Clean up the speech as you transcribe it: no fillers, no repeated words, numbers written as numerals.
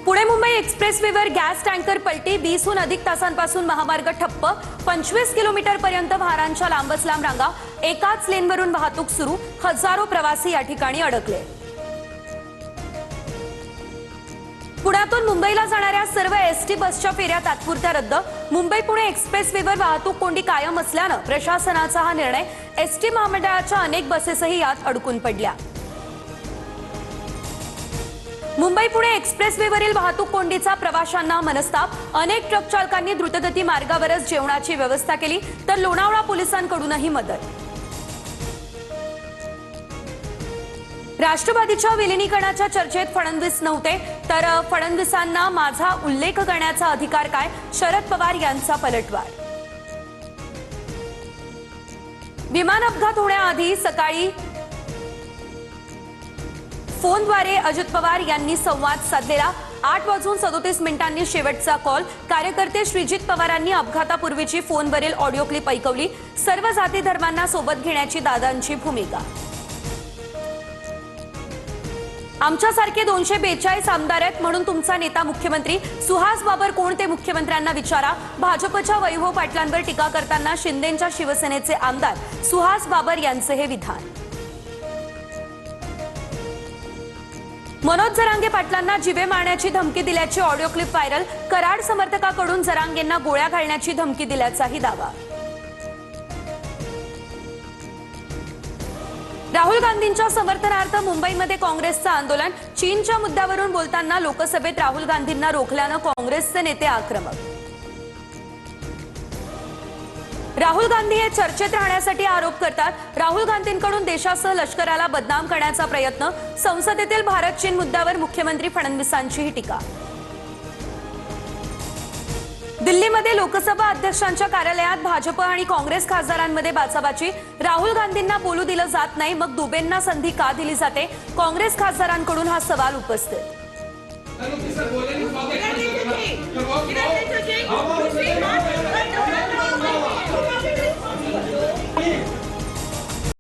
Pune Mumbai एक्सप्रेसवेवर gas tanker पलटी, 20हून अधिक तासांपासून महामार्ग ठप्प, 25 किलोमीटर पर्यंत वाहनांच्या लांबच लांब रांगा, एकाच लेनवरून वाहतूक सुरू, हजारो प्रवासी या ठिकाणी अडकले। पुण्यातून मुंबईला जाणाऱ्या सर्व एसटी बसच्या फेऱ्या तात्पुरत्या रद्द, मुंबई पुणे एक्सप्रेसवेवर वाहतूक कोंडी कायम असल्यानं प्रशासनाचा हा निर्णय, एसटी महामंडळाच्या अनेक बसेसही यात अडकून पडल्या। मुंबई पुणे एक्सप्रेसवेवरील वाहतूक कोंडीचा प्रवाशांना मनस्ताप, अनेक ट्रक चालकांनी द्रुतगती मार्गावरच जेवणाची व्यवस्था केली, तर लोणावळा पोलिसांकडूनही मदत। राष्ट्रवादीच्या विलिनीकरणाच्या चर्चेत फडणवीस नव्हते, तर फडणवीसांना माझा उल्लेख करण्याचा अधिकार काय, शरद पवार यांचा पलटवार। विमान अपघात होण्याआधी सकाळी फोनद्वारे अजित पवार यांनी संवाद साधलेला, 8:37 शेवटचा कॉल। कार्यकर्ते श्रीजित पवारांनी अपघातापूर्वीची फोनवरील ऑडिओ क्लिप ऐकवली, सर्व जाती धर्मांना सोबत घेण्याची दादांची भूमिका। आमच्यासारखे 242 आमदार आहेत म्हणून तुमचा नेता मुख्यमंत्री, सुहास बाबर कोण ते मुख्यमंत्र्यांना विचारा। भाजपच्या वैभव पाटलांवर टीका करताना शिंदेंच्या शिवसेनेचे आमदार सुहास बाबर यांचे हे विधान। मनोज जरांगे पाटलांना जिवे मारण्याची धमकी दिल्याची ऑडिओ क्लिप व्हायरल, कराड समर्थकाकडून जरांगेंना गोळ्या घालण्याची धमकी दिल्याचाही दावा। राहुल गांधींच्या समर्थनार्थ मुंबईमध्ये काँग्रेसचं आंदोलन, चीनच्या मुद्द्यावरून बोलताना लोकसभेत राहुल गांधींना रोखल्यानं काँग्रेसचे नेते आक्रमक। राहुल गांधी हे चर्चेत राहण्यासाठी आरोप करतात, राहुल गांधींकडून देशासह लष्कराला बदनाम करण्याचा प्रयत्न, संसदेतील भारत चीन मुद्द्यावर मुख्यमंत्री फडणवीसांचीही टीका। दिल्लीमध्ये लोकसभा अध्यक्षांच्या कार्यालयात भाजप आणि काँग्रेस खासदारांमध्ये बाचाबाची, राहुल गांधींना बोलू दिलं जात नाही, मग दुबेंना संधी का दिली जाते, काँग्रेस खासदारांकडून हा सवाल उपस्थित।